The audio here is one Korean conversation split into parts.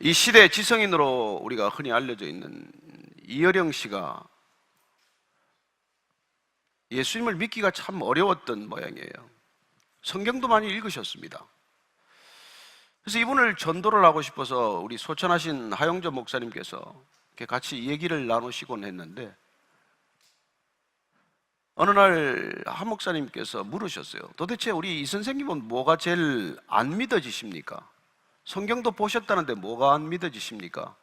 이 시대의 지성인으로 우리가 흔히 알려져 있는 이어령 씨가 예수님을 믿기가 참 어려웠던 모양이에요. 성경도 많이 읽으셨습니다. 그래서 이분을 전도를 하고 싶어서 우리 소천하신 하영조 목사님께서 이렇게 같이 얘기를 나누시곤 했는데, 어느 날 한 목사님께서 물으셨어요. 도대체 우리 이 선생님은 뭐가 제일 안 믿어지십니까? 성경도 보셨다는데 뭐가 안 믿어지십니까?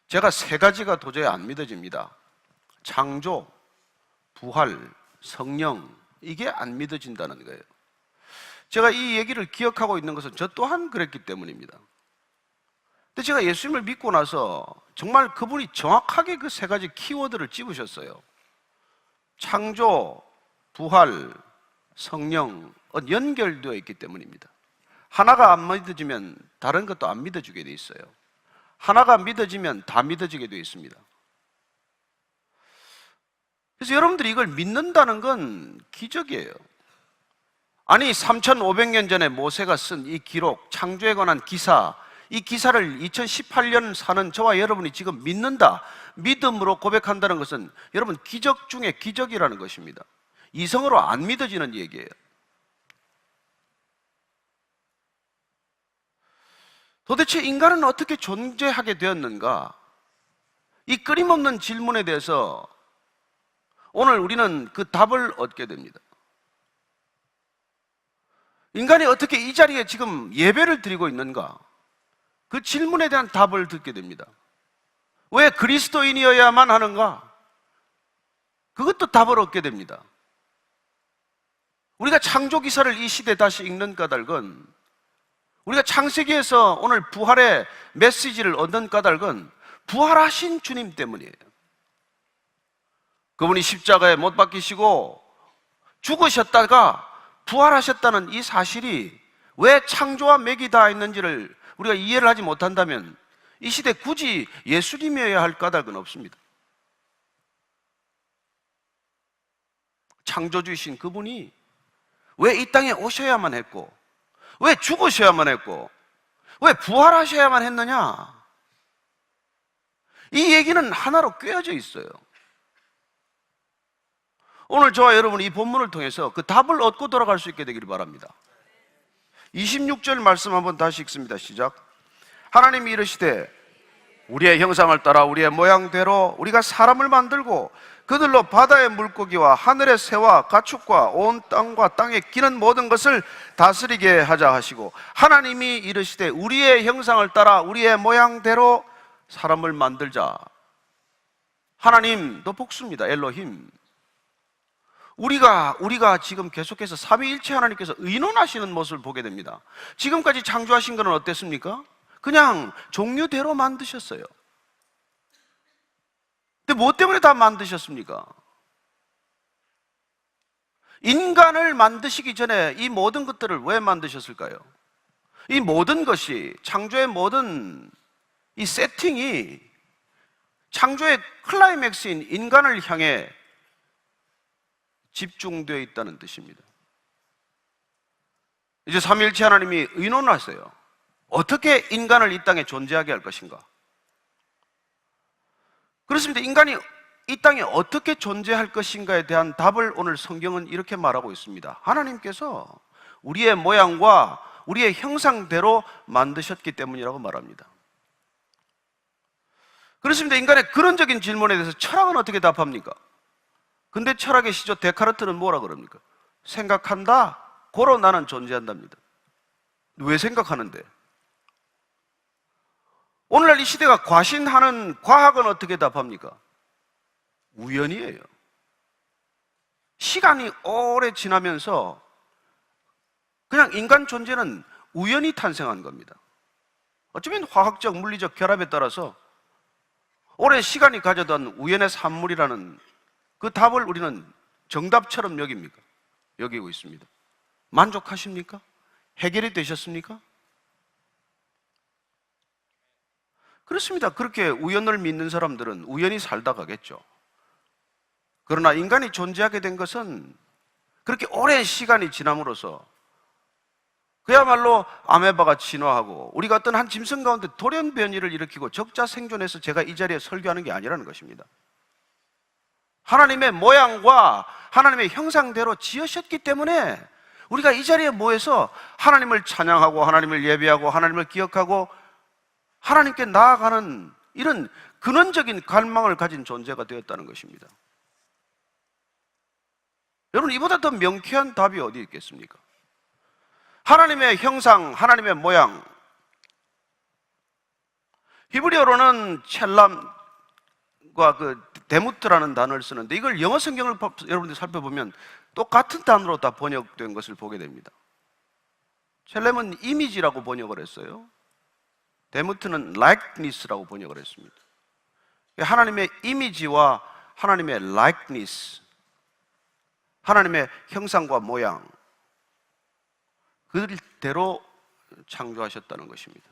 제가 세 가지가 도저히 안 믿어집니다. 창조, 부활, 성령, 이게 안 믿어진다는 거예요. 제가 이 얘기를 기억하고 있는 것은 저 또한 그랬기 때문입니다. 근데 제가 예수님을 믿고 나서 정말 그분이 정확하게 그 세 가지 키워드를 집으셨어요. 창조, 부활, 성령 연결되어 있기 때문입니다. 하나가 안 믿어지면 다른 것도 안 믿어지게 돼 있어요. 하나가 믿어지면 다 믿어지게 되어 있습니다. 그래서 여러분들이 이걸 믿는다는 건 기적이에요. 아니 3,500년 전에 모세가 쓴 이 기록, 창조에 관한 기사, 이 기사를 2018년 사는 저와 여러분이 지금 믿는다, 믿음으로 고백한다는 것은 여러분 기적 중에 기적이라는 것입니다. 이성으로 안 믿어지는 얘기예요. 도대체 인간은 어떻게 존재하게 되었는가? 이 끊임없는 질문에 대해서 오늘 우리는 그 답을 얻게 됩니다. 인간이 어떻게 이 자리에 지금 예배를 드리고 있는가? 그 질문에 대한 답을 듣게 됩니다. 왜 그리스도인이어야만 하는가? 그것도 답을 얻게 됩니다. 우리가 창조 기사를 이 시대에 다시 읽는 까닭은, 우리가 창세기에서 오늘 부활의 메시지를 얻는 까닭은 부활하신 주님 때문이에요. 그분이 십자가에 못 박히시고 죽으셨다가 부활하셨다는 이 사실이 왜 창조와 맥이 닿아 있는지를 우리가 이해를 하지 못한다면 이 시대 굳이 예수님이어야 할 까닭은 없습니다. 창조주이신 그분이 왜 이 땅에 오셔야만 했고, 왜 죽으셔야만 했고, 왜 부활하셔야만 했느냐? 이 얘기는 하나로 꿰어져 있어요. 오늘 저와 여러분이 이 본문을 통해서 그 답을 얻고 돌아갈 수 있게 되기를 바랍니다. 26절 말씀 한번 다시 읽습니다. 시작. 하나님이 이르시되 우리의 형상을 따라 우리의 모양대로 우리가 사람을 만들고 그들로 바다의 물고기와 하늘의 새와 가축과 온 땅과 땅에 기는 모든 것을 다스리게 하자 하시고, 하나님이 이르시되 우리의 형상을 따라 우리의 모양대로 사람을 만들자. 하나님도 복수입니다. 엘로힘. 우리가 지금 계속해서 삼위일체 하나님께서 의논하시는 모습을 보게 됩니다. 지금까지 창조하신 것은 어땠습니까? 그냥 종류대로 만드셨어요. 근데 뭐 때문에 다 만드셨습니까? 인간을 만드시기 전에 이 모든 것들을 왜 만드셨을까요? 이 모든 것이, 창조의 모든 이 세팅이 창조의 클라이맥스인 인간을 향해 집중되어 있다는 뜻입니다. 이제 삼위일체 하나님이 의논하세요. 어떻게 인간을 이 땅에 존재하게 할 것인가? 그렇습니다. 인간이 이 땅에 어떻게 존재할 것인가에 대한 답을 오늘 성경은 이렇게 말하고 있습니다. 하나님께서 우리의 모양과 우리의 형상대로 만드셨기 때문이라고 말합니다. 그렇습니다. 인간의 근원적인 질문에 대해서 철학은 어떻게 답합니까? 근데 철학의 시조 데카르트는 뭐라 그럽니까? 생각한다, 고로 나는 존재한답니다. 왜 생각하는데? 오늘날 이 시대가 과신하는 과학은 어떻게 답합니까? 우연이에요. 시간이 오래 지나면서 그냥 인간 존재는 우연히 탄생한 겁니다. 어쩌면 화학적, 물리적 결합에 따라서 오랜 시간이 가져던 우연의 산물이라는 그 답을 우리는 정답처럼 여기고 있습니다. 만족하십니까? 해결이 되셨습니까? 그렇습니다. 그렇게 우연을 믿는 사람들은 우연히 살다 가겠죠. 그러나 인간이 존재하게 된 것은 그렇게 오랜 시간이 지남으로써 그야말로 아메바가 진화하고 우리가 어떤 한 짐승 가운데 돌연변이를 일으키고 적자 생존해서 제가 이 자리에 설교하는 게 아니라는 것입니다. 하나님의 모양과 하나님의 형상대로 지으셨기 때문에 우리가 이 자리에 모여서 하나님을 찬양하고 하나님을 예배하고 하나님을 기억하고 하나님께 나아가는 이런 근원적인 갈망을 가진 존재가 되었다는 것입니다. 여러분, 이보다 더 명쾌한 답이 어디 있겠습니까? 하나님의 형상, 하나님의 모양. 히브리어로는 첼람과 데무트라는 단어를 쓰는데 이걸 영어 성경을 여러분들이 살펴보면 똑같은 단어로 다 번역된 것을 보게 됩니다. 첼렘은 이미지라고 번역을 했어요. 데무트는 likeness라고 번역을 했습니다. 하나님의 이미지와 하나님의 likeness, 하나님의 형상과 모양, 그들대로 창조하셨다는 것입니다.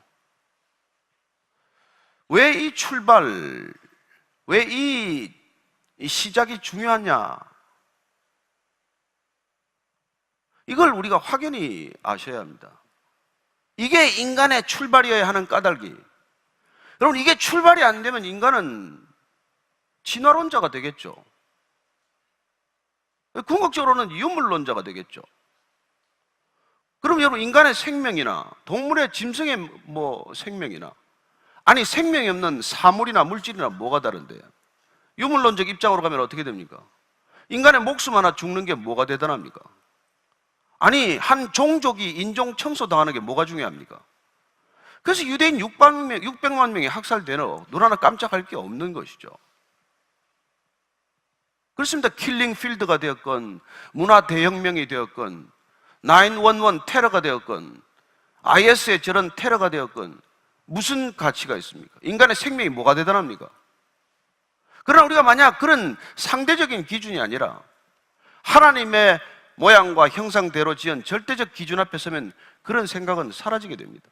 왜 이 출발, 왜 이 시작이 중요하냐? 이걸 우리가 확연히 아셔야 합니다. 이게 인간의 출발이어야 하는 까닭이. 여러분, 이게 출발이 안 되면 인간은 진화론자가 되겠죠. 궁극적으로는 유물론자가 되겠죠. 그럼 여러분, 인간의 생명이나 동물의 짐승의 생명이나, 아니 생명이 없는 사물이나 물질이나 뭐가 다른데, 유물론적 입장으로 가면 어떻게 됩니까? 인간의 목숨 하나 죽는 게 뭐가 대단합니까? 아니 한 종족이 인종 청소당하는 게 뭐가 중요합니까? 그래서 유대인 600만 명이 학살되는 눈 하나 깜짝할 게 없는 것이죠. 그렇습니다. 킬링 필드가 되었건 문화 대혁명이 되었건 911 테러가 되었건 IS의 저런 테러가 되었건 무슨 가치가 있습니까? 인간의 생명이 뭐가 대단합니까? 그러나 우리가 만약 그런 상대적인 기준이 아니라 하나님의 모양과 형상대로 지은 절대적 기준 앞에 서면 그런 생각은 사라지게 됩니다.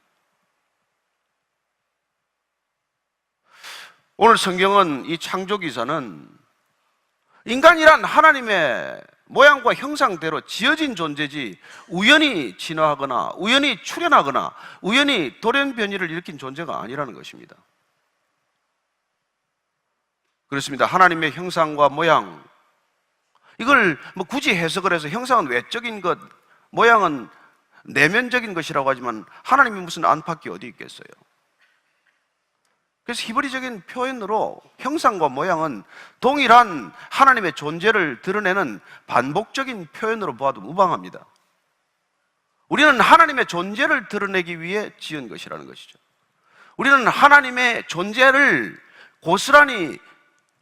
오늘 성경은 이 창조기사는 인간이란 하나님의 모양과 형상대로 지어진 존재지 우연히 진화하거나 우연히 출현하거나 우연히 돌연변이를 일으킨 존재가 아니라는 것입니다. 그렇습니다. 하나님의 형상과 모양, 이걸 굳이 해석을 해서 형상은 외적인 것, 모양은 내면적인 것이라고 하지만 하나님이 무슨 안팎이 어디 있겠어요? 그래서 히브리적인 표현으로 형상과 모양은 동일한 하나님의 존재를 드러내는 반복적인 표현으로 보아도 무방합니다. 우리는 하나님의 존재를 드러내기 위해 지은 것이라는 것이죠. 우리는 하나님의 존재를 고스란히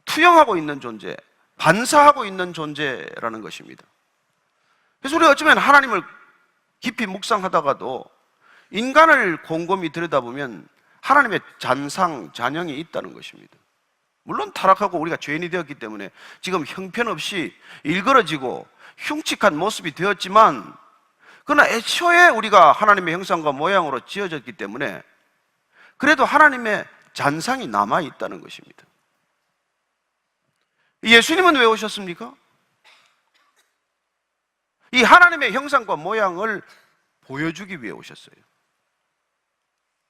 투영하고 있는 존재, 반사하고 있는 존재라는 것입니다. 그래서 우리가 어쩌면 하나님을 깊이 묵상하다가도 인간을 곰곰이 들여다보면 하나님의 잔상, 잔영이 있다는 것입니다. 물론 타락하고 우리가 죄인이 되었기 때문에 지금 형편없이 일그러지고 흉측한 모습이 되었지만, 그러나 애초에 우리가 하나님의 형상과 모양으로 지어졌기 때문에 그래도 하나님의 잔상이 남아있다는 것입니다. 예수님은 왜 오셨습니까? 이 하나님의 형상과 모양을 보여주기 위해 오셨어요.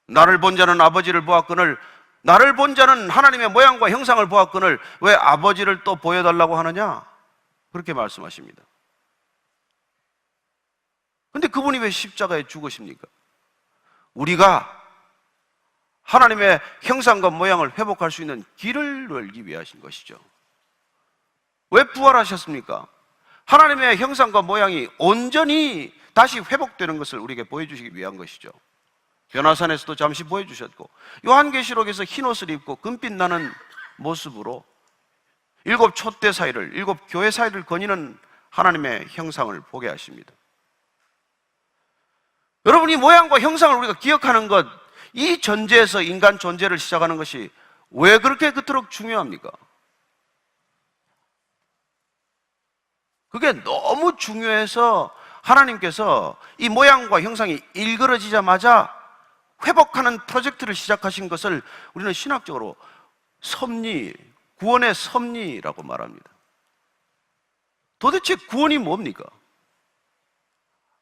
나를 본 자는 아버지를 보았거늘, 나를 본 자는 하나님의 모양과 형상을 보았거늘 왜 아버지를 또 보여달라고 하느냐? 그렇게 말씀하십니다. 근데 그분이 왜 십자가에 죽으십니까? 우리가 하나님의 형상과 모양을 회복할 수 있는 길을 열기 위해 하신 것이죠. 왜 부활하셨습니까? 하나님의 형상과 모양이 온전히 다시 회복되는 것을 우리에게 보여주시기 위한 것이죠. 변화산에서도 잠시 보여주셨고, 요한계시록에서 흰옷을 입고 금빛 나는 모습으로 7 촛대 사이를, 7 교회 사이를 거니는 하나님의 형상을 보게 하십니다. 여러분, 이 모양과 형상을 우리가 기억하는 것, 이 전제에서 인간 존재를 시작하는 것이 왜 그렇게 그토록 중요합니까? 그게 너무 중요해서 하나님께서 이 모양과 형상이 일그러지자마자 회복하는 프로젝트를 시작하신 것을 우리는 신학적으로 섭리, 구원의 섭리라고 말합니다. 도대체 구원이 뭡니까?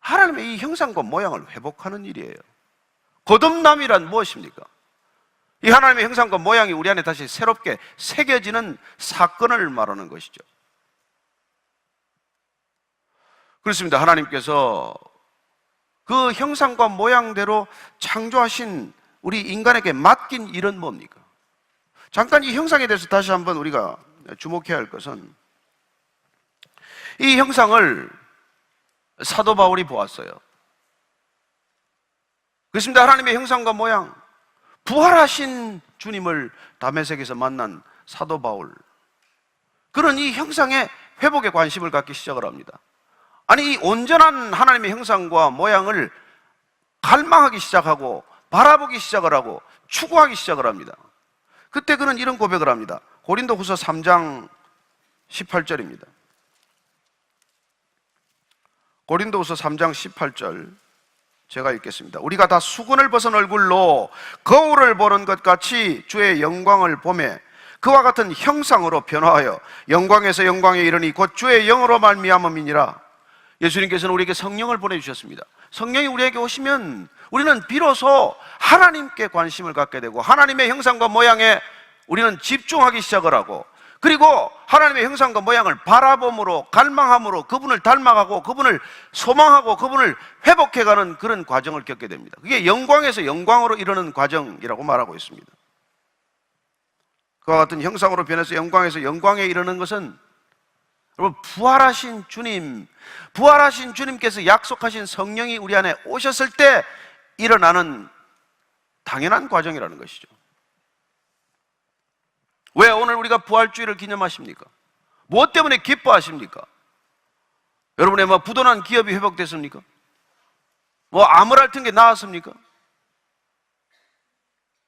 하나님의 이 형상과 모양을 회복하는 일이에요. 거듭남이란 무엇입니까? 이 하나님의 형상과 모양이 우리 안에 다시 새롭게 새겨지는 사건을 말하는 것이죠. 그렇습니다. 하나님께서 그 형상과 모양대로 창조하신 우리 인간에게 맡긴 일은 뭡니까? 잠깐 이 형상에 대해서 다시 한번 우리가 주목해야 할 것은, 이 형상을 사도 바울이 보았어요. 그렇습니다. 하나님의 형상과 모양, 부활하신 주님을 다메섹에서 만난 사도 바울, 그런 이 형상의 회복에 관심을 갖기 시작을 합니다. 아니, 이 온전한 하나님의 형상과 모양을 갈망하기 시작하고 바라보기 시작을 하고 추구하기 시작을 합니다. 그때 그는 이런 고백을 합니다. 고린도후서 3장 18절입니다. 고린도후서 3장 18절 제가 읽겠습니다. 우리가 다 수건을 벗은 얼굴로 거울을 보는 것 같이 주의 영광을 보매 그와 같은 형상으로 변화하여 영광에서 영광에 이르니 곧 주의 영으로 말미암음이니라. 예수님께서는 우리에게 성령을 보내주셨습니다. 성령이 우리에게 오시면 우리는 비로소 하나님께 관심을 갖게 되고 하나님의 형상과 모양에 우리는 집중하기 시작을 하고, 그리고 하나님의 형상과 모양을 바라봄으로 갈망함으로 그분을 닮아가고 그분을 소망하고 그분을 회복해가는 그런 과정을 겪게 됩니다. 그게 영광에서 영광으로 이르는 과정이라고 말하고 있습니다. 그와 같은 형상으로 변해서 영광에서 영광에 이르는 것은 여러분, 부활하신 주님께서 약속하신 성령이 우리 안에 오셨을 때 일어나는 당연한 과정이라는 것이죠. 왜 오늘 우리가 부활주의를 기념하십니까? 무엇 때문에 기뻐하십니까? 여러분의 부도난 기업이 회복됐습니까? 암울할 게 나았습니까?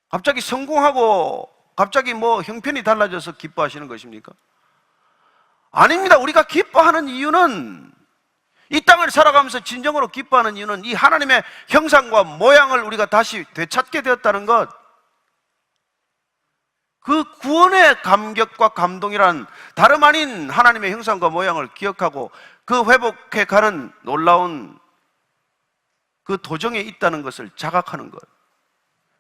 갑자기 성공하고 갑자기 형편이 달라져서 기뻐하시는 것입니까? 아닙니다. 우리가 기뻐하는 이유는, 이 땅을 살아가면서 진정으로 기뻐하는 이유는 이 하나님의 형상과 모양을 우리가 다시 되찾게 되었다는 것, 그 구원의 감격과 감동이란 다름 아닌 하나님의 형상과 모양을 기억하고 그 회복해가는 놀라운 그 도정에 있다는 것을 자각하는 것.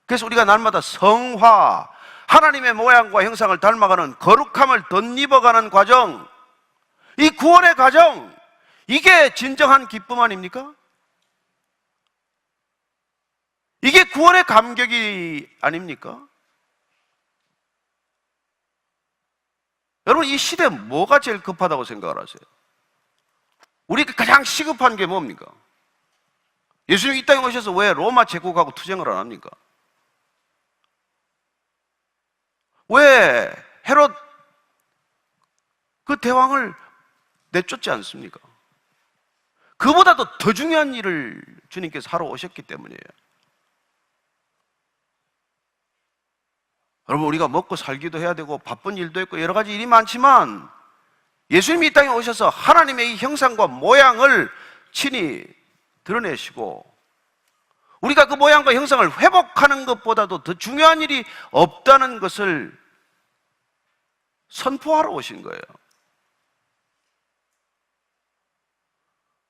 그래서 우리가 날마다 성화, 하나님의 모양과 형상을 닮아가는 거룩함을 덧입어가는 과정, 이 구원의 과정, 이게 진정한 기쁨 아닙니까? 이게 구원의 감격이 아닙니까? 여러분, 이 시대에 뭐가 제일 급하다고 생각을 하세요? 우리가 가장 시급한 게 뭡니까? 예수님이 이 땅에 오셔서 왜 로마 제국하고 투쟁을 안 합니까? 왜 헤롯 그 대왕을 내쫓지 않습니까? 그보다도 더 중요한 일을 주님께서 하러 오셨기 때문이에요. 여러분, 우리가 먹고 살기도 해야 되고 바쁜 일도 있고 여러 가지 일이 많지만 예수님이 이 땅에 오셔서 하나님의 이 형상과 모양을 친히 드러내시고 우리가 그 모양과 형상을 회복하는 것보다도 더 중요한 일이 없다는 것을 선포하러 오신 거예요.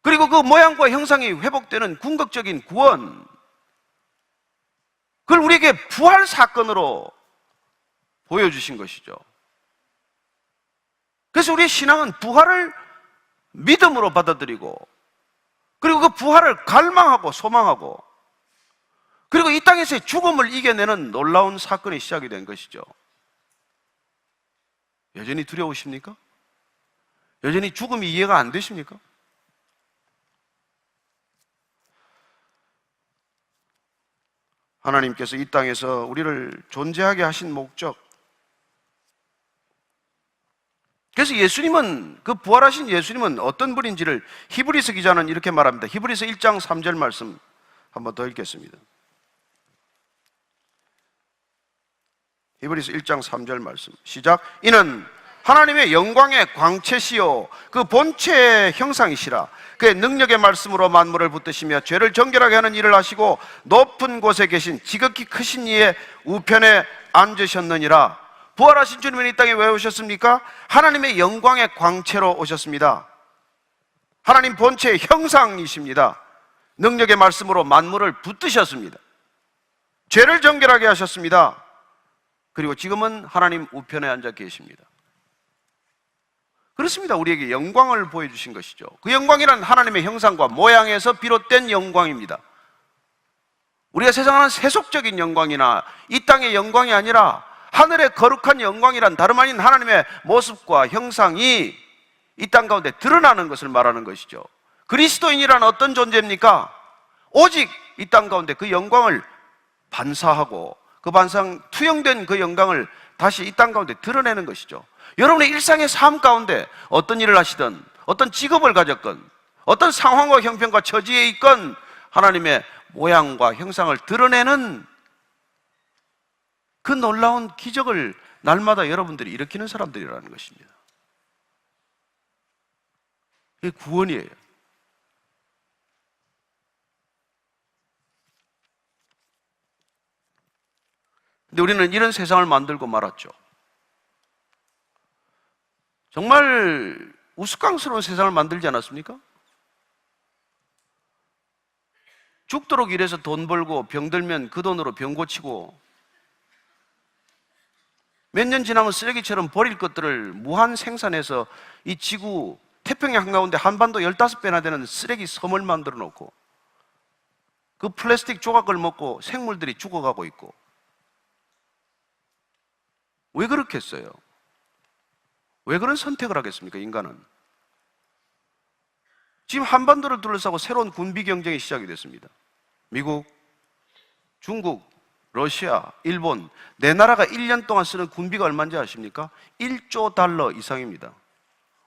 그리고 그 모양과 형상이 회복되는 궁극적인 구원, 그걸 우리에게 부활 사건으로 보여주신 것이죠. 그래서 우리의 신앙은 부활을 믿음으로 받아들이고, 그리고 그 부활을 갈망하고 소망하고, 그리고 이 땅에서의 죽음을 이겨내는 놀라운 사건이 시작이 된 것이죠. 여전히 두려우십니까? 여전히 죽음이 이해가 안 되십니까? 하나님께서 이 땅에서 우리를 존재하게 하신 목적, 그래서 예수님은, 그 부활하신 예수님은 어떤 분인지를 히브리서 기자는 이렇게 말합니다. 히브리서 1장 3절 말씀 한번 더 읽겠습니다. 히브리서 1장 3절 말씀 시작. 이는 하나님의 영광의 광채시요 그 본체의 형상이시라. 그의 능력의 말씀으로 만물을 붙드시며 죄를 정결하게 하는 일을 하시고 높은 곳에 계신 지극히 크신 이의 우편에 앉으셨느니라. 부활하신 주님은 이 땅에 왜 오셨습니까? 하나님의 영광의 광채로 오셨습니다. 하나님 본체의 형상이십니다. 능력의 말씀으로 만물을 붙드셨습니다. 죄를 정결하게 하셨습니다. 그리고 지금은 하나님 우편에 앉아 계십니다. 그렇습니다. 우리에게 영광을 보여주신 것이죠. 그 영광이란 하나님의 형상과 모양에서 비롯된 영광입니다. 우리가 세상하는 세속적인 영광이나 이 땅의 영광이 아니라 하늘의 거룩한 영광이란 다름 아닌 하나님의 모습과 형상이 이 땅 가운데 드러나는 것을 말하는 것이죠. 그리스도인이란 어떤 존재입니까? 오직 이 땅 가운데 그 영광을 반사하고 그 반상 투영된 그 영광을 다시 이 땅 가운데 드러내는 것이죠. 여러분의 일상의 삶 가운데 어떤 일을 하시든 어떤 직업을 가졌건 어떤 상황과 형편과 처지에 있건 하나님의 모양과 형상을 드러내는 그 놀라운 기적을 날마다 여러분들이 일으키는 사람들이라는 것입니다. 이게 구원이에요. 근데 우리는 이런 세상을 만들고 말았죠. 정말 우스꽝스러운 세상을 만들지 않았습니까? 죽도록 일해서 돈 벌고 병들면 그 돈으로 병 고치고 몇 년 지나면 쓰레기처럼 버릴 것들을 무한 생산해서 이 지구 태평양 한가운데 한반도 15배나 되는 쓰레기 섬을 만들어 놓고 그 플라스틱 조각을 먹고 생물들이 죽어가고 있고. 왜 그렇게 했어요? 왜 그런 선택을 하겠습니까, 인간은? 지금 한반도를 둘러싸고 새로운 군비 경쟁이 시작이 됐습니다. 미국, 중국, 러시아, 일본, 네 나라가 1년 동안 쓰는 군비가 얼마인지 아십니까? 1조 달러 이상입니다.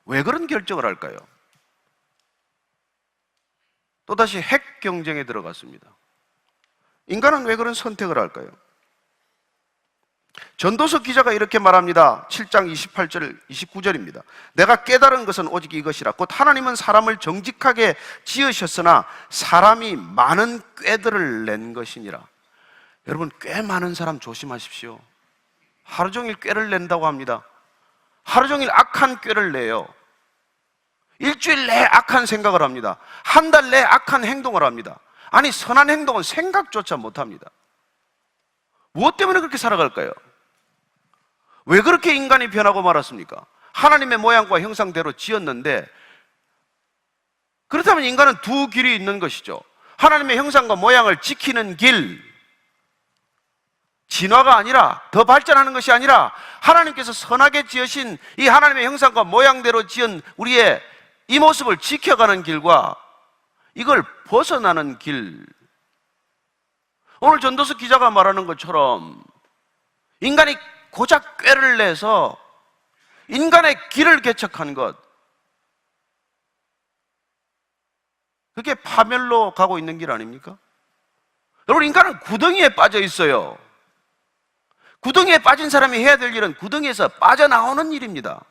왜 그런 결정을 할까요? 또다시 핵 경쟁에 들어갔습니다. 인간은 왜 그런 선택을 할까요? 전도서 기자가 이렇게 말합니다. 7장 28절, 29절입니다. 내가 깨달은 것은 오직 이것이라. 곧 하나님은 사람을 정직하게 지으셨으나 사람이 많은 꾀들을 낸 것이니라. 여러분, 꽤 많은 사람 조심하십시오. 하루 종일 꾀를 낸다고 합니다. 하루 종일 악한 꾀를 내요. 일주일 내에 악한 생각을 합니다. 한 달 내에 악한 행동을 합니다. 아니, 선한 행동은 생각조차 못합니다. 무엇 때문에 그렇게 살아갈까요? 왜 그렇게 인간이 변하고 말았습니까? 하나님의 모양과 형상대로 지었는데, 그렇다면 인간은 두 길이 있는 것이죠. 하나님의 형상과 모양을 지키는 길, 진화가 아니라, 더 발전하는 것이 아니라 하나님께서 선하게 지으신 이 하나님의 형상과 모양대로 지은 우리의 이 모습을 지켜가는 길과 이걸 벗어나는 길. 오늘 전도서 기자가 말하는 것처럼 인간이 고작 꾀를 내서 인간의 길을 개척한 것, 그게 파멸로 가고 있는 길 아닙니까? 여러분, 인간은 구덩이에 빠져 있어요. 구덩이에 빠진 사람이 해야 될 일은 구덩이에서 빠져나오는 일입니다.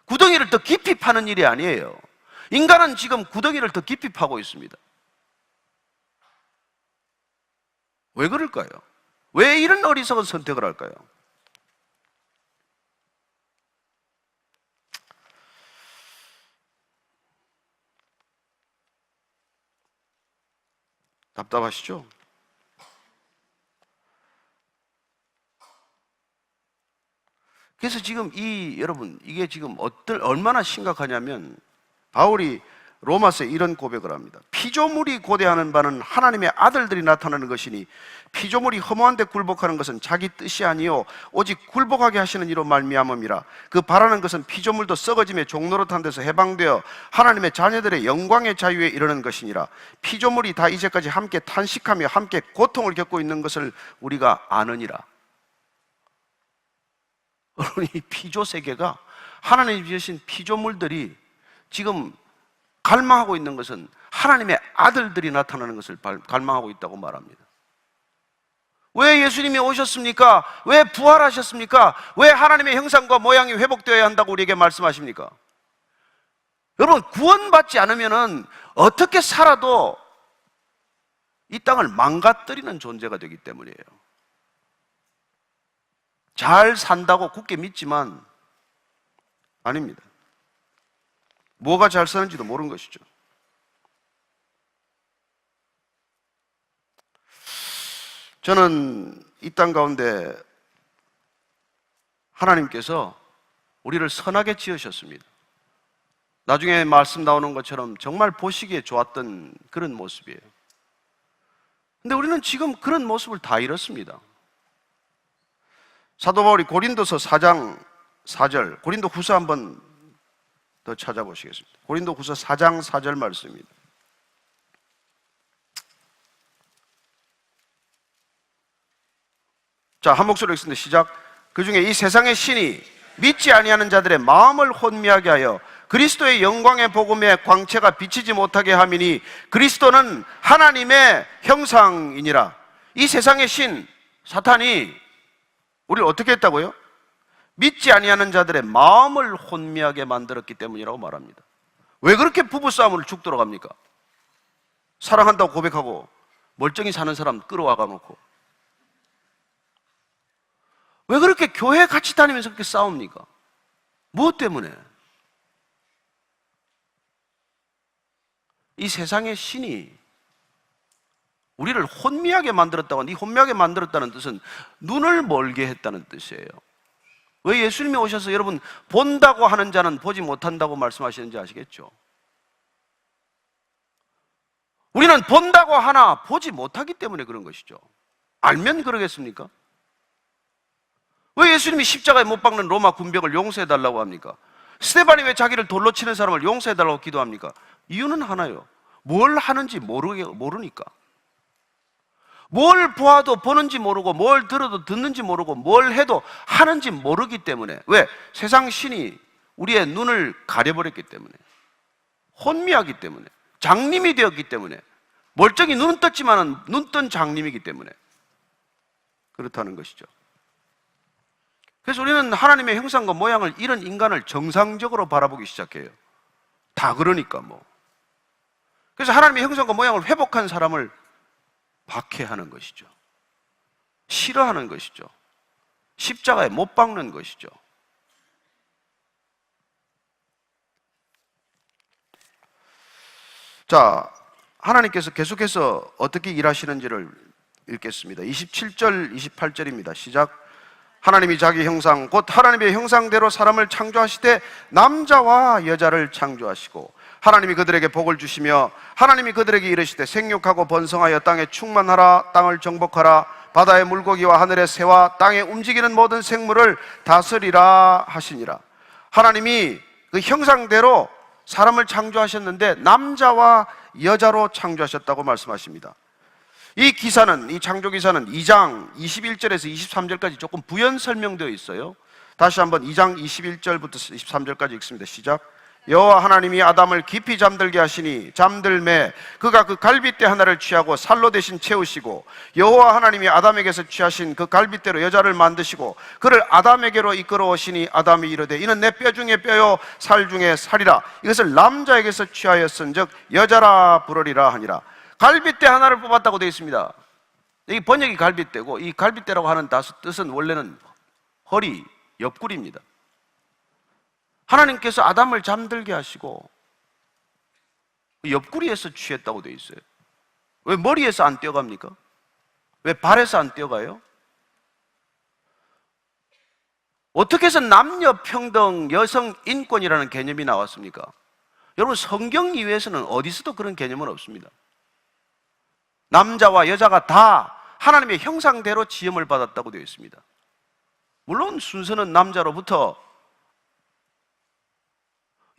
구덩이를 더 깊이 파는 일이 아니에요. 인간은 지금 구덩이를 더 깊이 파고 있습니다. 왜 그럴까요? 왜 이런 어리석은 선택을 할까요? 답답하시죠? 그래서 지금 여러분, 이게 지금 얼마나 심각하냐면, 바울이 로마서에 이런 고백을 합니다. 피조물이 고대하는 바는 하나님의 아들들이 나타나는 것이니 피조물이 허무한 데 굴복하는 것은 자기 뜻이 아니요 오직 굴복하게 하시는 이로 말미암음이라. 그 바라는 것은 피조물도 썩어짐의 종노릇한 데서 해방되어 하나님의 자녀들의 영광의 자유에 이르는 것이니라. 피조물이 다 이제까지 함께 탄식하며 함께 고통을 겪고 있는 것을 우리가 아느니라. 여러분, 이 피조 세계가, 하나님이 지으신 피조물들이 지금 갈망하고 있는 것은 하나님의 아들들이 나타나는 것을 갈망하고 있다고 말합니다. 왜 예수님이 오셨습니까? 왜 부활하셨습니까? 왜 하나님의 형상과 모양이 회복되어야 한다고 우리에게 말씀하십니까? 여러분, 구원받지 않으면 어떻게 살아도 이 땅을 망가뜨리는 존재가 되기 때문이에요. 잘 산다고 굳게 믿지만 아닙니다. 뭐가 잘 사는지도 모르는 것이죠. 저는 이 땅 가운데 하나님께서 우리를 선하게 지으셨습니다. 나중에 말씀 나오는 것처럼 정말 보시기에 좋았던 그런 모습이에요. 근데 우리는 지금 그런 모습을 다 잃었습니다. 사도 바울이 고린도서 4장 4절, 고린도 후서 한번 더 찾아보시겠습니다. 고린도 후서 4장 4절 말씀입니다. 자, 한 목소리로 읽습니다. 시작. 그 중에 이 세상의 신이 믿지 아니하는 자들의 마음을 혼미하게 하여 그리스도의 영광의 복음의 광채가 비치지 못하게 함이니 그리스도는 하나님의 형상이니라. 이 세상의 신, 사탄이 우리를 어떻게 했다고요? 믿지 아니하는 자들의 마음을 혼미하게 만들었기 때문이라고 말합니다. 왜 그렇게 부부싸움을 죽도록 합니까? 사랑한다고 고백하고 멀쩡히 사는 사람 끌어와가 놓고 왜 그렇게 교회 같이 다니면서 그렇게 싸웁니까? 무엇 때문에? 이 세상의 신이 우리를 혼미하게 만들었다고. 이 혼미하게 만들었다는 뜻은 눈을 멀게 했다는 뜻이에요. 왜 예수님이 오셔서 여러분 본다고 하는 자는 보지 못한다고 말씀하시는지 아시겠죠? 우리는 본다고 하나 보지 못하기 때문에 그런 것이죠. 알면 그러겠습니까? 왜 예수님이 십자가에 못 박는 로마 군병을 용서해달라고 합니까? 스데반이 왜 자기를 돌로 치는 사람을 용서해달라고 기도합니까? 이유는 하나요. 뭘 하는지 모르니까. 뭘 보아도 보는지 모르고 뭘 들어도 듣는지 모르고 뭘 해도 하는지 모르기 때문에. 왜? 세상 신이 우리의 눈을 가려버렸기 때문에, 혼미하기 때문에, 장님이 되었기 때문에, 멀쩡히 눈은 떴지만은 눈 뜬 장님이기 때문에 그렇다는 것이죠. 그래서 우리는 하나님의 형상과 모양을 잃은 인간을 정상적으로 바라보기 시작해요. 다 그러니까 뭐. 그래서 하나님의 형상과 모양을 회복한 사람을 박해하는 것이죠. 싫어하는 것이죠. 십자가에 못 박는 것이죠. 자, 하나님께서 계속해서 어떻게 일하시는지를 읽겠습니다. 27절, 28절입니다. 시작. 하나님이 자기 형상 곧 하나님의 형상대로 사람을 창조하시되 남자와 여자를 창조하시고 하나님이 그들에게 복을 주시며 하나님이 그들에게 이르시되 생육하고 번성하여 땅에 충만하라. 땅을 정복하라. 바다의 물고기와 하늘의 새와 땅에 움직이는 모든 생물을 다스리라 하시니라. 하나님이 그 형상대로 사람을 창조하셨는데 남자와 여자로 창조하셨다고 말씀하십니다. 이 기사는, 이 창조 기사는 2장 21절에서 23절까지 조금 부연 설명되어 있어요. 다시 한번 2장 21절부터 23절까지 읽습니다. 시작. 여호와 하나님이 아담을 깊이 잠들게 하시니 잠들매 그가 그 갈빗대 하나를 취하고 살로 대신 채우시고 여호와 하나님이 아담에게서 취하신 그 갈빗대로 여자를 만드시고 그를 아담에게로 이끌어 오시니 아담이 이르되 이는 내 뼈 중에 뼈요 살 중에 살이라. 이것을 남자에게서 취하였은즉 여자라 부르리라 하니라. 갈빗대 하나를 뽑았다고 되어 있습니다. 이 번역이 갈빗대고, 이 갈빗대라고 하는 뜻은 원래는 허리, 옆구리입니다. 하나님께서 아담을 잠들게 하시고 옆구리에서 취했다고 되어 있어요. 왜 머리에서 안 떼어갑니까? 왜 발에서 안 떼어가요? 어떻게 해서 남녀 평등, 여성 인권이라는 개념이 나왔습니까? 여러분, 성경 이외에서는 어디서도 그런 개념은 없습니다. 남자와 여자가 다 하나님의 형상대로 지음을 받았다고 되어 있습니다. 물론 순서는 남자로부터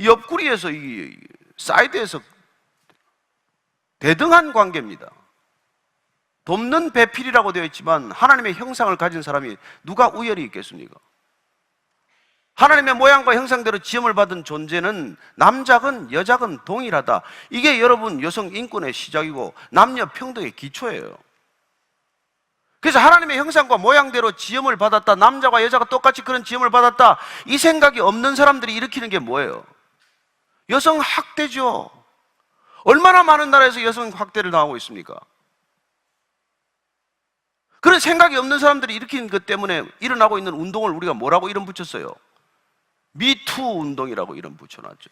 옆구리에서, 이 사이드에서 대등한 관계입니다. 돕는 배필이라고 되어 있지만 하나님의 형상을 가진 사람이 누가 우열이 있겠습니까? 하나님의 모양과 형상대로 지음을 받은 존재는 남자건 여자건 동일하다. 이게 여러분 여성 인권의 시작이고 남녀 평등의 기초예요. 그래서 하나님의 형상과 모양대로 지음을 받았다, 남자와 여자가 똑같이 그런 지음을 받았다, 이 생각이 없는 사람들이 일으키는 게 뭐예요? 여성 학대죠. 얼마나 많은 나라에서 여성 학대를 당하고 있습니까? 그런 생각이 없는 사람들이 일으킨 것 때문에 일어나고 있는 운동을 우리가 뭐라고 이름 붙였어요? 미투 운동이라고 이름 붙여놨죠.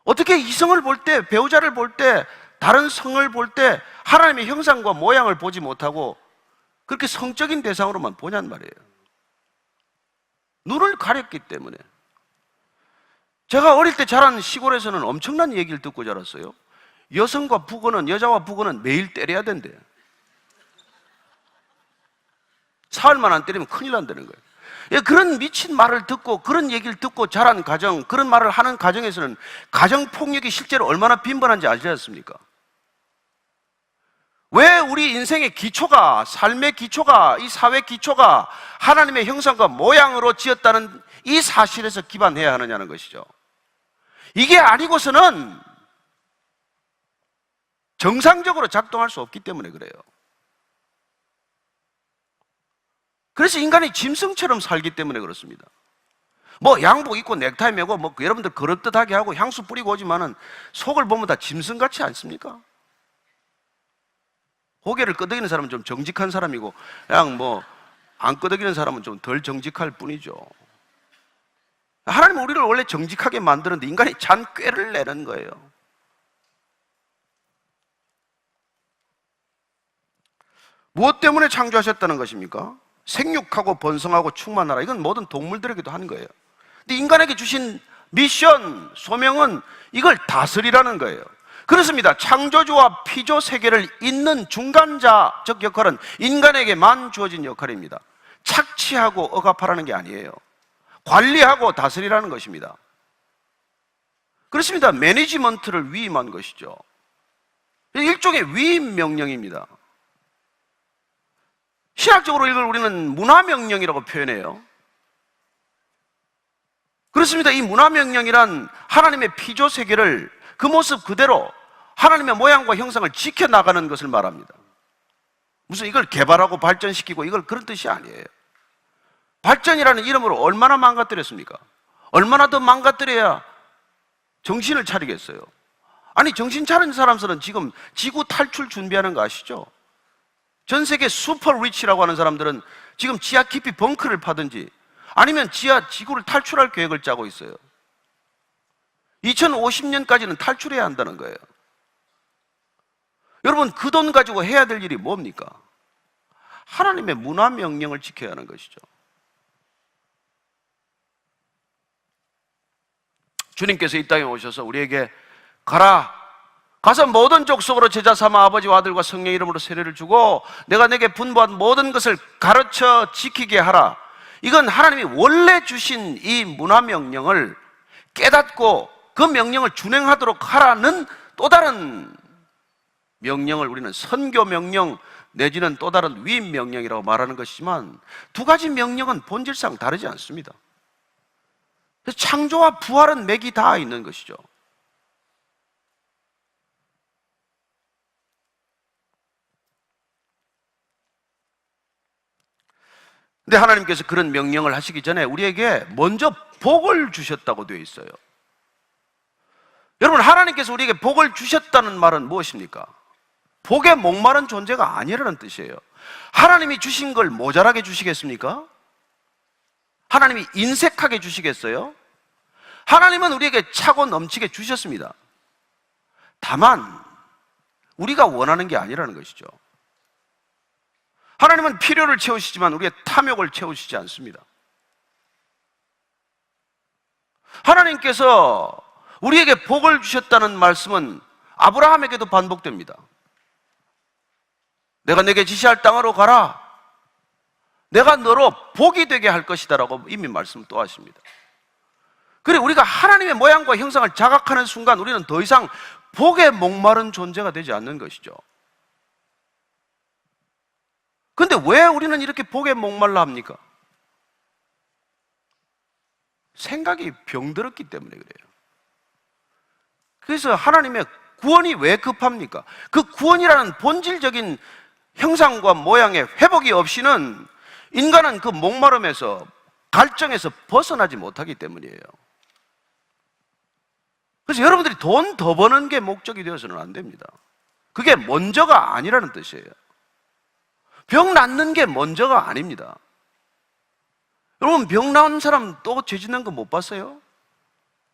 어떻게 이성을 볼 때, 배우자를 볼 때 다른 성을 볼 때 하나님의 형상과 모양을 보지 못하고 그렇게 성적인 대상으로만 보냔 말이에요. 눈을 가렸기 때문에. 제가 어릴 때 자란 시골에서는 엄청난 얘기를 듣고 자랐어요. 여성과 부거는, 여자와 부거는 매일 때려야 된대요. 사흘만 안 때리면 큰일 난다는 거예요. 예, 그런 미친 말을 듣고 그런 얘기를 듣고 자란 가정, 그런 말을 하는 가정에서는 가정폭력이 실제로 얼마나 빈번한지 알지 않습니까? 왜 우리 인생의 기초가, 삶의 기초가, 이 사회 기초가 하나님의 형상과 모양으로 지었다는 이 사실에서 기반해야 하느냐는 것이죠. 이게 아니고서는 정상적으로 작동할 수 없기 때문에 그래요. 그래서 인간이 짐승처럼 살기 때문에 그렇습니다. 뭐 양복 입고 넥타이 매고 뭐 여러분들 그럴듯하게 하고 향수 뿌리고 오지만은 속을 보면 다 짐승 같지 않습니까? 고개를 끄덕이는 사람은 좀 정직한 사람이고 그냥 뭐 안 끄덕이는 사람은 좀 덜 정직할 뿐이죠. 하나님은 우리를 원래 정직하게 만드는데 인간이 잔꾀를 내는 거예요. 무엇 때문에 창조하셨다는 것입니까? 생육하고 번성하고 충만하라. 이건 모든 동물들에게도 하는 거예요. 근데 인간에게 주신 미션, 소명은 이걸 다스리라는 거예요. 그렇습니다. 창조주와 피조 세계를 잇는 중간자적 역할은 인간에게만 주어진 역할입니다. 착취하고 억압하라는 게 아니에요. 관리하고 다스리라는 것입니다. 그렇습니다. 매니지먼트를 위임한 것이죠. 일종의 위임 명령입니다. 신학적으로 이걸 우리는 문화명령이라고 표현해요. 그렇습니다. 이 문화명령이란 하나님의 피조 세계를 그 모습 그대로 하나님의 모양과 형상을 지켜나가는 것을 말합니다. 무슨 이걸 개발하고 발전시키고 이걸 그런 뜻이 아니에요. 발전이라는 이름으로 얼마나 망가뜨렸습니까? 얼마나 더 망가뜨려야 정신을 차리겠어요? 아니, 정신 차린 사람들은 지금 지구 탈출 준비하는 거 아시죠? 전 세계 슈퍼 리치라고 하는 사람들은 지금 지하 깊이 벙커를 파든지 아니면 지구를 탈출할 계획을 짜고 있어요. 2050년까지는 탈출해야 한다는 거예요. 여러분, 그 돈 가지고 해야 될 일이 뭡니까? 하나님의 문화 명령을 지켜야 하는 것이죠. 주님께서 이 땅에 오셔서 우리에게 가서 모든 족속으로 제자 삼아 아버지와 아들과 성령의 이름으로 세례를 주고 내가 내게 분부한 모든 것을 가르쳐 지키게 하라. 이건 하나님이 원래 주신 이 문화 명령을 깨닫고 그 명령을 준행하도록 하라는 또 다른 명령을 우리는 선교 명령 내지는 또 다른 위임 명령이라고 말하는 것이지만 두 가지 명령은 본질상 다르지 않습니다. 그래서 창조와 부활은 맥이 다 있는 것이죠. 근데 하나님께서 그런 명령을 하시기 전에 우리에게 먼저 복을 주셨다고 되어 있어요. 여러분, 하나님께서 우리에게 복을 주셨다는 말은 무엇입니까? 복에 목마른 존재가 아니라는 뜻이에요. 하나님이 주신 걸 모자라게 주시겠습니까? 하나님이 인색하게 주시겠어요? 하나님은 우리에게 차고 넘치게 주셨습니다. 다만 우리가 원하는 게 아니라는 것이죠. 하나님은 필요를 채우시지만 우리의 탐욕을 채우시지 않습니다. 하나님께서 우리에게 복을 주셨다는 말씀은 아브라함에게도 반복됩니다. 내가 내게 지시할 땅으로 가라. 내가 너로 복이 되게 할 것이다 라고 이미 말씀 또 하십니다. 그래, 우리가 하나님의 모양과 형상을 자각하는 순간 우리는 더 이상 복에 목마른 존재가 되지 않는 것이죠. 근데 왜 우리는 이렇게 복에 목말라 합니까? 생각이 병들었기 때문에 그래요. 그래서 하나님의 구원이 왜 급합니까? 그 구원이라는 본질적인 형상과 모양의 회복이 없이는 인간은 그 목마름에서 갈증에서 벗어나지 못하기 때문이에요. 그래서 여러분들이 돈 더 버는 게 목적이 되어서는 안 됩니다. 그게 먼저가 아니라는 뜻이에요. 병 낫는 게 먼저가 아닙니다. 여러분, 병 나은 사람 또 죄 짓는 거 못 봤어요?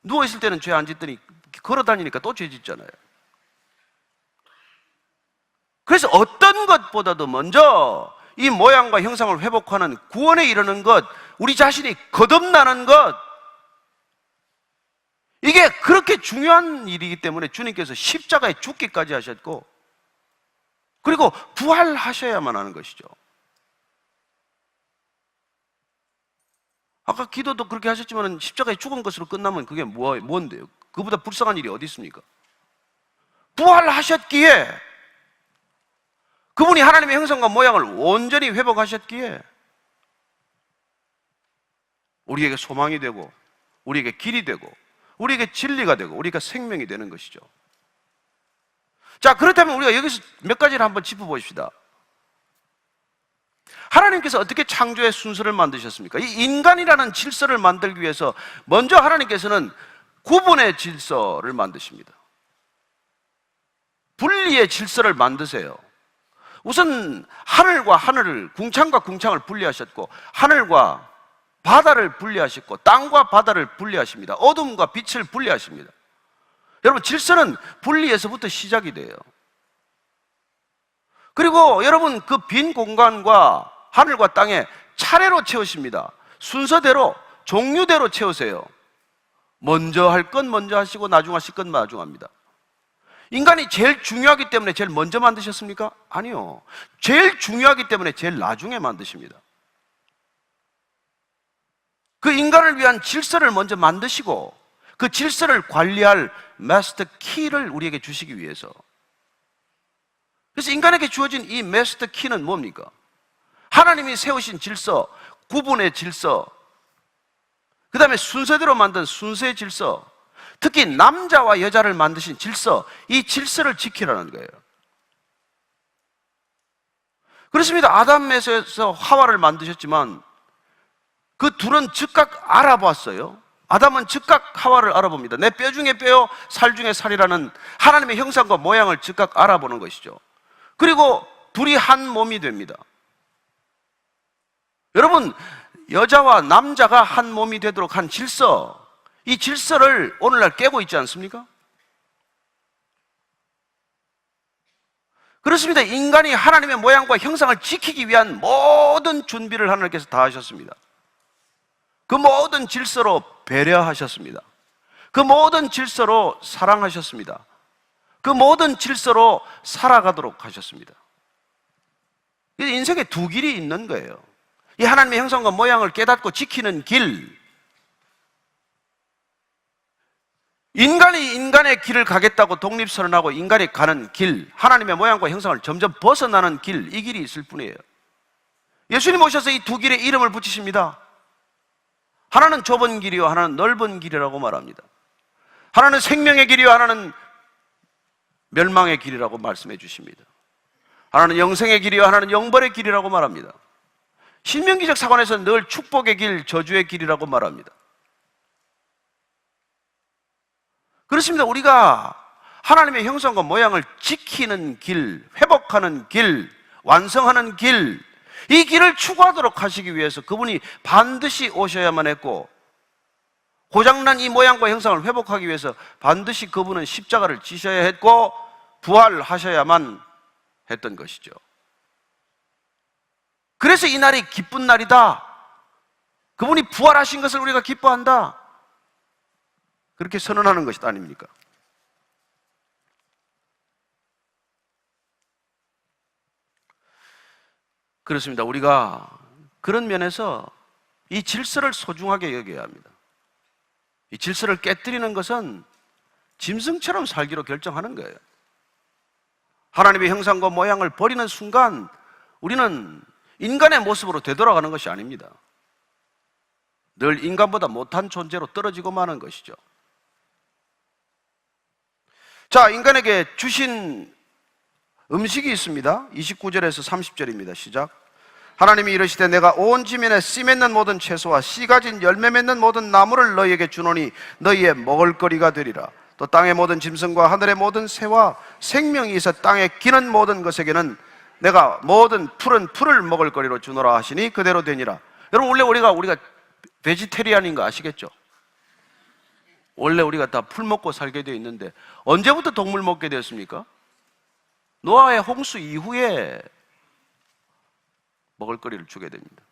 누워있을 때는 죄 안 짓더니 걸어 다니니까 또 죄 짓잖아요. 그래서 어떤 것보다도 먼저 이 모양과 형상을 회복하는 구원에 이르는 것, 우리 자신이 거듭나는 것, 이게 그렇게 중요한 일이기 때문에 주님께서 십자가에 죽기까지 하셨고, 그리고 부활하셔야만 하는 것이죠. 아까 기도도 그렇게 하셨지만 십자가에 죽은 것으로 끝나면 그게 뭔데요? 그보다 불쌍한 일이 어디 있습니까? 부활하셨기에, 그분이 하나님의 형상과 모양을 온전히 회복하셨기에 우리에게 소망이 되고, 우리에게 길이 되고, 우리에게 진리가 되고, 우리가 생명이 되는 것이죠. 자, 그렇다면 우리가 여기서 몇 가지를 한번 짚어보십시다. 하나님께서 어떻게 창조의 순서를 만드셨습니까? 이 인간이라는 질서를 만들기 위해서 먼저 하나님께서는 구분의 질서를 만드십니다. 분리의 질서를 만드세요. 우선 하늘과 하늘을, 궁창과 궁창을 분리하셨고, 하늘과 바다를 분리하셨고, 땅과 바다를 분리하십니다. 어둠과 빛을 분리하십니다. 여러분, 질서는 분리에서부터 시작이 돼요. 그리고 여러분, 그 빈 공간과 하늘과 땅에 차례로 채우십니다. 순서대로, 종류대로 채우세요. 먼저 할 건 먼저 하시고 나중 하실 건 나중 합니다. 인간이 제일 중요하기 때문에 제일 먼저 만드셨습니까? 아니요. 제일 중요하기 때문에 제일 나중에 만드십니다. 그 인간을 위한 질서를 먼저 만드시고, 그 질서를 관리할 마스터 키를 우리에게 주시기 위해서. 그래서 인간에게 주어진 이 마스터 키는 뭡니까? 하나님이 세우신 질서, 구분의 질서, 그 다음에 순서대로 만든 순서의 질서, 특히 남자와 여자를 만드신 질서, 이 질서를 지키라는 거예요. 그렇습니다. 아담에서 하와를 만드셨지만 그 둘은 즉각 알아봤어요. 아담은 즉각 하와를 알아봅니다. 내 뼈 중에 뼈요, 살 중에 살이라는 하나님의 형상과 모양을 즉각 알아보는 것이죠. 그리고 둘이 한 몸이 됩니다. 여러분, 여자와 남자가 한 몸이 되도록 한 질서, 이 질서를 오늘날 깨고 있지 않습니까? 그렇습니다. 인간이 하나님의 모양과 형상을 지키기 위한 모든 준비를 하나님께서 다 하셨습니다. 그 모든 질서로 배려하셨습니다. 그 모든 질서로 사랑하셨습니다. 그 모든 질서로 살아가도록 하셨습니다. 인생에 두 길이 있는 거예요. 이 하나님의 형상과 모양을 깨닫고 지키는 길, 인간이 인간의 길을 가겠다고 독립선언하고 인간이 가는 길, 하나님의 모양과 형상을 점점 벗어나는 길, 이 길이 있을 뿐이에요. 예수님 오셔서 이 두 길에 이름을 붙이십니다. 하나는 좁은 길이요, 하나는 넓은 길이라고 말합니다. 하나는 생명의 길이요, 하나는 멸망의 길이라고 말씀해 주십니다. 하나는 영생의 길이요, 하나는 영벌의 길이라고 말합니다. 신명기적 사관에서는 늘 축복의 길, 저주의 길이라고 말합니다. 그렇습니다. 우리가 하나님의 형상과 모양을 지키는 길, 회복하는 길, 완성하는 길, 이 길을 추구하도록 하시기 위해서 그분이 반드시 오셔야만 했고, 고장난 이 모양과 형상을 회복하기 위해서 반드시 그분은 십자가를 지셔야 했고 부활하셔야만 했던 것이죠. 그래서 이 날이 기쁜 날이다. 그분이 부활하신 것을 우리가 기뻐한다. 그렇게 선언하는 것이 아닙니까? 그렇습니다. 우리가 그런 면에서 이 질서를 소중하게 여겨야 합니다. 이 질서를 깨뜨리는 것은 짐승처럼 살기로 결정하는 거예요. 하나님의 형상과 모양을 버리는 순간 우리는 인간의 모습으로 되돌아가는 것이 아닙니다. 늘 인간보다 못한 존재로 떨어지고 마는 것이죠. 자, 인간에게 주신 음식이 있습니다. 29절에서 30절입니다. 시작. 하나님이 이르시되 내가 온 지면에 씨 맺는 모든 채소와 씨 가진 열매 맺는 모든 나무를 너희에게 주노니 너희의 먹을거리가 되리라. 또 땅의 모든 짐승과 하늘의 모든 새와 생명이 있어 땅에 기는 모든 것에게는 내가 모든 푸른 풀을 먹을거리로 주노라 하시니 그대로 되니라. 여러분, 원래 우리가 베지테리안인 거 아시겠죠? 원래 우리가 다 풀 먹고 살게 되어 있는데 언제부터 동물 먹게 되었습니까? 노아의 홍수 이후에 먹을거리를 주게 됩니다.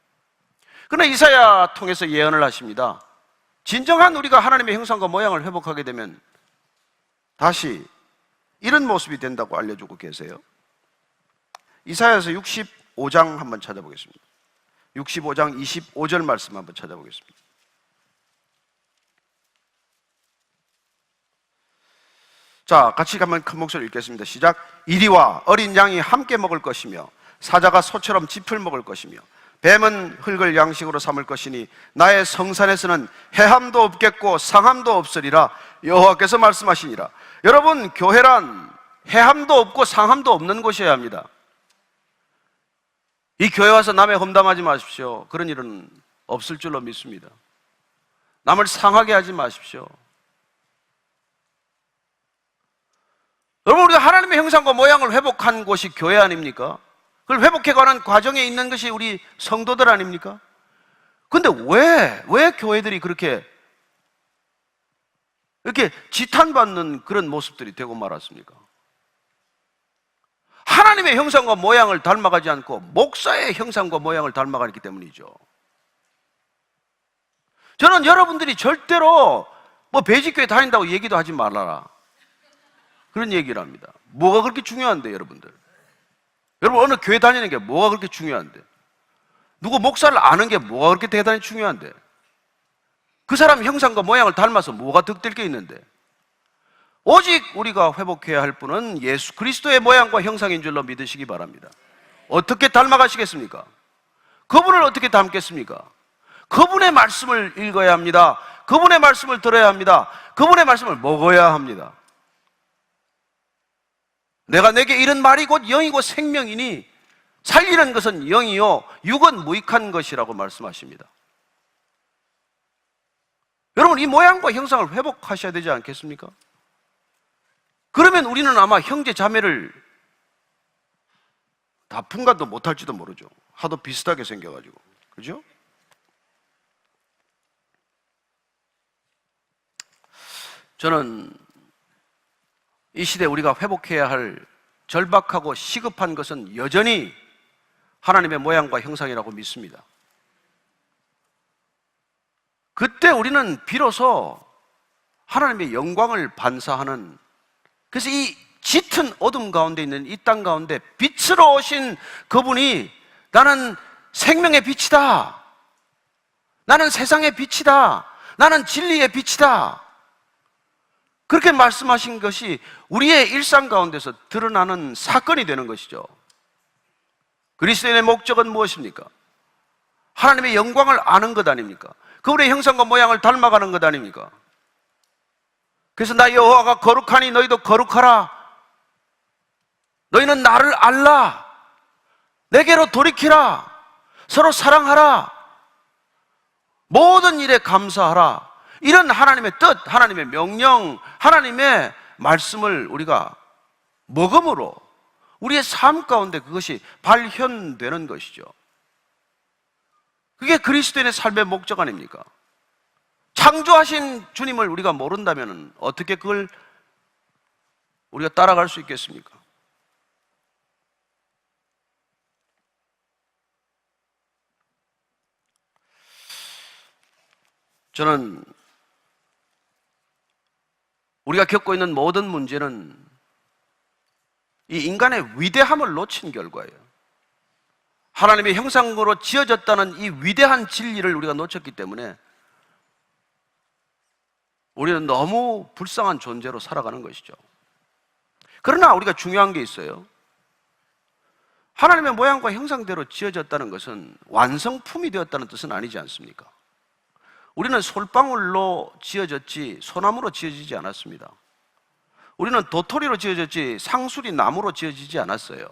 그러나 이사야 통해서 예언을 하십니다. 진정한 우리가 하나님의 형상과 모양을 회복하게 되면 다시 이런 모습이 된다고 알려주고 계세요. 이사야서 65장 한번 찾아보겠습니다. 65장 25절 말씀 한번 찾아보겠습니다. 자, 같이 한번 큰 목소리로 읽겠습니다. 시작. 이리와 어린 양이 함께 먹을 것이며 사자가 소처럼 짚을 먹을 것이며 뱀은 흙을 양식으로 삼을 것이니 나의 성산에서는 해함도 없겠고 상함도 없으리라 여호와께서 말씀하시니라. 여러분, 교회란 해함도 없고 상함도 없는 곳이어야 합니다. 이 교회 와서 남의 험담하지 마십시오. 그런 일은 없을 줄로 믿습니다. 남을 상하게 하지 마십시오. 여러분, 우리가 하나님의 형상과 모양을 회복한 곳이 교회 아닙니까? 그걸 회복해가는 과정에 있는 것이 우리 성도들 아닙니까? 근데 왜 교회들이 그렇게 이렇게 지탄받는 그런 모습들이 되고 말았습니까? 하나님의 형상과 모양을 닮아가지 않고 목사의 형상과 모양을 닮아가기 때문이죠. 저는 여러분들이 절대로 뭐 배직교회 다닌다고 얘기도 하지 말아라, 그런 얘기를 합니다. 뭐가 그렇게 중요한데, 여러분들? 여러분, 어느 교회 다니는 게 뭐가 그렇게 중요한데? 누구 목사를 아는 게 뭐가 그렇게 대단히 중요한데? 그 사람 형상과 모양을 닮아서 뭐가 득될 게 있는데? 오직 우리가 회복해야 할 분은 예수 그리스도의 모양과 형상인 줄로 믿으시기 바랍니다. 어떻게 닮아가시겠습니까? 그분을 어떻게 닮겠습니까? 그분의 말씀을 읽어야 합니다. 그분의 말씀을 들어야 합니다. 그분의 말씀을 먹어야 합니다. 내게 이런 말이 곧 영이고 생명이니 살리는 것은 영이요 육은 무익한 것이라고 말씀하십니다. 여러분, 이 모양과 형상을 회복하셔야 되지 않겠습니까? 그러면 우리는 아마 형제 자매를 다 분간도 못할지도 모르죠. 하도 비슷하게 생겨가지고. 그죠? 저는 이 시대에 우리가 회복해야 할 절박하고 시급한 것은 여전히 하나님의 모양과 형상이라고 믿습니다. 그때 우리는 비로소 하나님의 영광을 반사하는, 그래서 이 짙은 어둠 가운데 있는 이 땅 가운데 빛으로 오신 그분이 나는 생명의 빛이다, 나는 세상의 빛이다, 나는 진리의 빛이다, 그렇게 말씀하신 것이 우리의 일상 가운데서 드러나는 사건이 되는 것이죠. 그리스도인의 목적은 무엇입니까? 하나님의 영광을 아는 것 아닙니까? 그분의 형상과 모양을 닮아가는 것 아닙니까? 그래서 나 여호와가 거룩하니 너희도 거룩하라, 너희는 나를 알라, 내게로 돌이키라, 서로 사랑하라, 모든 일에 감사하라, 이런 하나님의 뜻, 하나님의 명령, 하나님의 말씀을 우리가 먹음으로 우리의 삶 가운데 그것이 발현되는 것이죠. 그게 그리스도인의 삶의 목적 아닙니까? 창조하신 주님을 우리가 모른다면 어떻게 그걸 우리가 따라갈 수 있겠습니까? 저는 우리가 겪고 있는 모든 문제는 이 인간의 위대함을 놓친 결과예요. 하나님의 형상으로 지어졌다는 이 위대한 진리를 우리가 놓쳤기 때문에 우리는 너무 불쌍한 존재로 살아가는 것이죠. 그러나 우리가 중요한 게 있어요. 하나님의 모양과 형상대로 지어졌다는 것은 완성품이 되었다는 뜻은 아니지 않습니까? 우리는 솔방울로 지어졌지 소나무로 지어지지 않았습니다. 우리는 도토리로 지어졌지 상수리 나무로 지어지지 않았어요.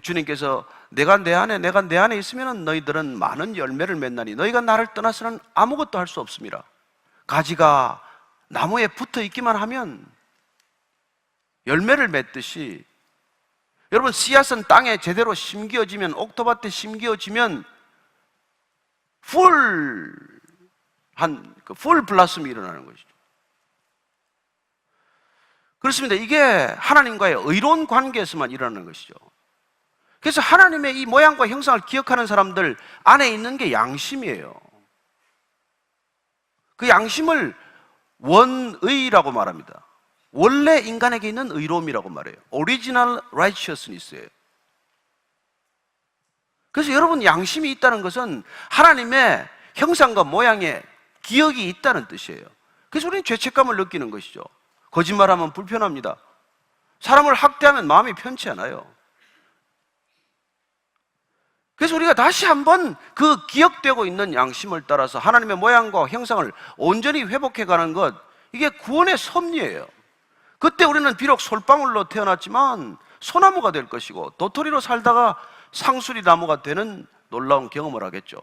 주님께서 내가 내 안에 있으면 너희들은 많은 열매를 맺나니 너희가 나를 떠나서는 아무것도 할 수 없습니다. 가지가 나무에 붙어 있기만 하면 열매를 맺듯이, 여러분, 씨앗은 땅에 제대로 심겨지면, 옥토밭에 심겨지면 풀 블라썸이 일어나는 것이죠. 그렇습니다. 이게 하나님과의 의로운 관계에서만 일어나는 것이죠. 그래서 하나님의 이 모양과 형상을 기억하는 사람들 안에 있는 게 양심이에요. 그 양심을 원의라고 말합니다. 원래 인간에게 있는 의로움이라고 말해요. Original righteousness예요. 그래서 여러분, 양심이 있다는 것은 하나님의 형상과 모양에 기억이 있다는 뜻이에요. 그래서 우리는 죄책감을 느끼는 것이죠. 거짓말하면 불편합니다. 사람을 학대하면 마음이 편치 않아요. 그래서 우리가 다시 한번 그 기억되고 있는 양심을 따라서 하나님의 모양과 형상을 온전히 회복해가는 것, 이게 구원의 섭리예요. 그때 우리는 비록 솔방울로 태어났지만 소나무가 될 것이고, 도토리로 살다가 상수리 나무가 되는 놀라운 경험을 하겠죠.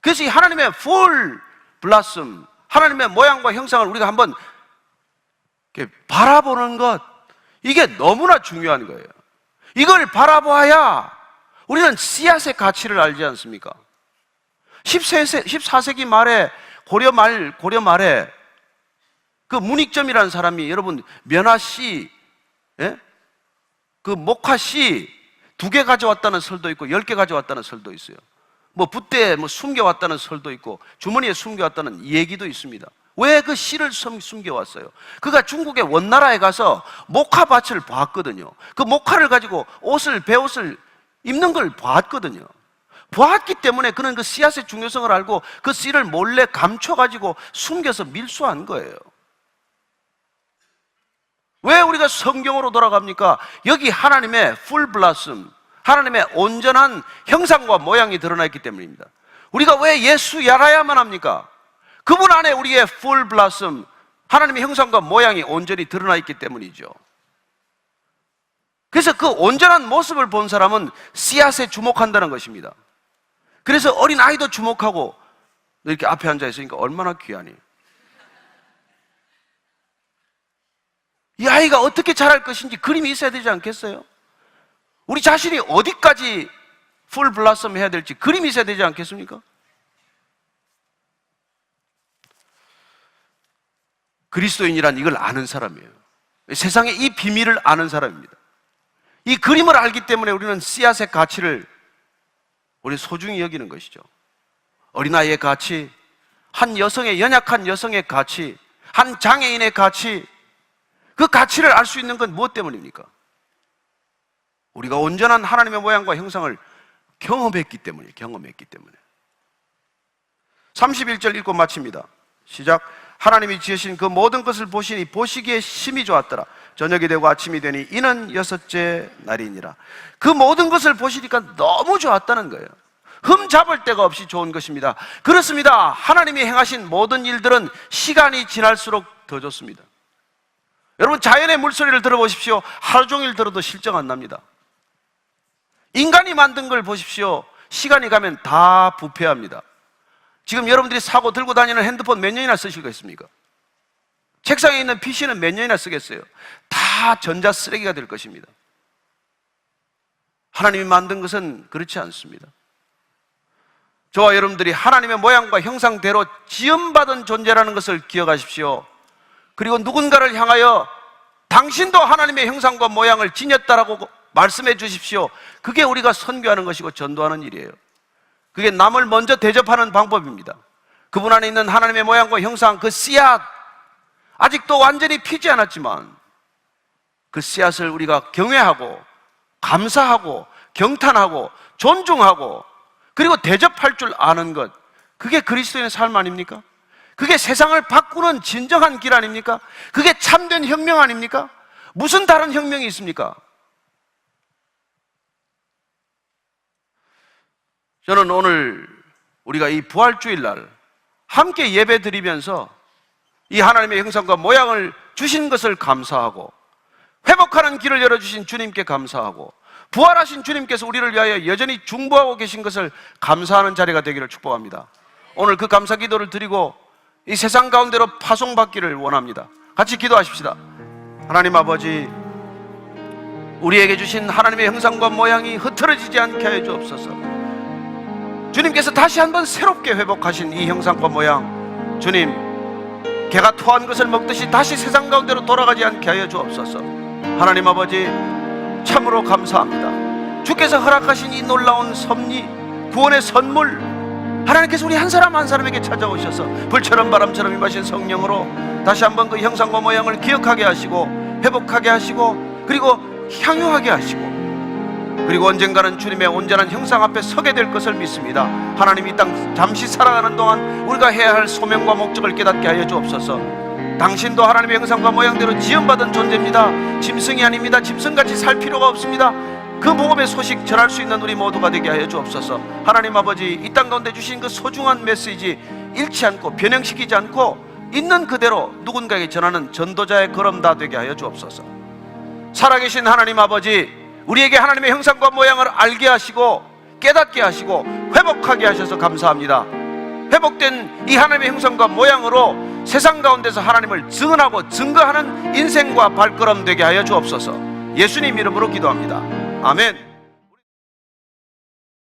그래서 이 하나님의 full blossom, 하나님의 모양과 형상을 우리가 한번 이렇게 바라보는 것, 이게 너무나 중요한 거예요. 이걸 바라보아야 우리는 씨앗의 가치를 알지 않습니까? 14세기 말에 고려 말에 그 문익점이라는 사람이, 여러분, 면화씨, 그 목화씨 2개 가져왔다는 설도 있고 10개 가져왔다는 설도 있어요. 뭐 붓대에 숨겨왔다는 설도 있고 주머니에 숨겨왔다는 얘기도 있습니다. 왜 그 씨를 숨겨왔어요? 그가 중국의 원나라에 가서 목화밭을 봤거든요. 그 목화를 가지고 배옷을 입는 걸 봤거든요. 보았기 때문에 그는 그 씨앗의 중요성을 알고 그 씨를 몰래 감춰가지고 숨겨서 밀수한 거예요. 왜 우리가 성경으로 돌아갑니까? 여기 하나님의 full blossom, 하나님의 온전한 형상과 모양이 드러나 있기 때문입니다. 우리가 왜 예수 알아야만 합니까? 그분 안에 우리의 full blossom, 하나님의 형상과 모양이 온전히 드러나 있기 때문이죠. 그래서 그 온전한 모습을 본 사람은 씨앗에 주목한다는 것입니다. 그래서 어린 아이도 주목하고, 너 이렇게 앞에 앉아 있으니까 얼마나 귀하니? 이 아이가 어떻게 자랄 것인지 그림이 있어야 되지 않겠어요? 우리 자신이 어디까지 풀 블라썸 해야 될지 그림이 있어야 되지 않겠습니까? 그리스도인이란 이걸 아는 사람이에요. 세상에 이 비밀을 아는 사람입니다. 이 그림을 알기 때문에 우리는 씨앗의 가치를 우리 소중히 여기는 것이죠. 어린아이의 가치, 한 여성의, 연약한 여성의 가치, 한 장애인의 가치, 그 가치를 알 수 있는 건 무엇 때문입니까? 우리가 온전한 하나님의 모양과 형상을 경험했기 때문에. 31절 읽고 마칩니다. 시작. 하나님이 지으신 그 모든 것을 보시니 보시기에 심히 좋았더라. 저녁이 되고 아침이 되니 이는 6째 날이니라. 그 모든 것을 보시니까 너무 좋았다는 거예요. 흠 잡을 데가 없이 좋은 것입니다. 그렇습니다. 하나님이 행하신 모든 일들은 시간이 지날수록 더 좋습니다. 여러분, 자연의 물소리를 들어보십시오. 하루 종일 들어도 실정 안 납니다. 인간이 만든 걸 보십시오. 시간이 가면 다 부패합니다. 지금 여러분들이 사고 들고 다니는 핸드폰 몇 년이나 쓰실 거 있습니까? 책상에 있는 PC는 몇 년이나 쓰겠어요? 다 전자 쓰레기가 될 것입니다. 하나님이 만든 것은 그렇지 않습니다. 저와 여러분들이 하나님의 모양과 형상대로 지음받은 존재라는 것을 기억하십시오. 그리고 누군가를 향하여 당신도 하나님의 형상과 모양을 지녔다라고 말씀해 주십시오. 그게 우리가 선교하는 것이고 전도하는 일이에요. 그게 남을 먼저 대접하는 방법입니다. 그분 안에 있는 하나님의 모양과 형상, 그 씨앗, 아직도 완전히 피지 않았지만 그 씨앗을 우리가 경외하고 감사하고 경탄하고 존중하고 그리고 대접할 줄 아는 것, 그게 그리스도인의 삶 아닙니까? 그게 세상을 바꾸는 진정한 길 아닙니까? 그게 참된 혁명 아닙니까? 무슨 다른 혁명이 있습니까? 저는 오늘 우리가 이 부활주일 날 함께 예배 드리면서 이 하나님의 형상과 모양을 주신 것을 감사하고 회복하는 길을 열어주신 주님께 감사하고 부활하신 주님께서 우리를 위하여 여전히 중보하고 계신 것을 감사하는 자리가 되기를 축복합니다. 오늘 그 감사 기도를 드리고 이 세상 가운데로 파송받기를 원합니다. 같이 기도하십시다. 하나님 아버지, 우리에게 주신 하나님의 형상과 모양이 흐트러지지 않게 하여 주옵소서. 주님께서 다시 한번 새롭게 회복하신 이 형상과 모양, 주님, 개가 토한 것을 먹듯이 다시 세상 가운데로 돌아가지 않게 하여 주옵소서. 하나님 아버지, 참으로 감사합니다. 주께서 허락하신 이 놀라운 섭리, 구원의 선물, 하나님께서 우리 한 사람 한 사람에게 찾아오셔서 불처럼 바람처럼 임하신 성령으로 다시 한번 그 형상과 모양을 기억하게 하시고 회복하게 하시고 그리고 향유하게 하시고 그리고 언젠가는 주님의 온전한 형상 앞에 서게 될 것을 믿습니다. 하나님, 이 땅 잠시 살아가는 동안 우리가 해야 할 소명과 목적을 깨닫게 하여 주옵소서. 당신도 하나님의 형상과 모양대로 지음받은 존재입니다. 짐승이 아닙니다. 짐승같이 살 필요가 없습니다. 그 복음의 소식 전할 수 있는 우리 모두가 되게 하여 주옵소서. 하나님 아버지, 이 땅 가운데 주신 그 소중한 메시지 잃지 않고 변형시키지 않고 있는 그대로 누군가에게 전하는 전도자의 걸음 다 되게 하여 주옵소서. 살아계신 하나님 아버지, 우리에게 하나님의 형상과 모양을 알게 하시고 깨닫게 하시고 회복하게 하셔서 감사합니다. 회복된 이 하나님의 형상과 모양으로 세상 가운데서 하나님을 증언하고 증거하는 인생과 발걸음 되게 하여 주옵소서. 예수님 이름으로 기도합니다. 아멘.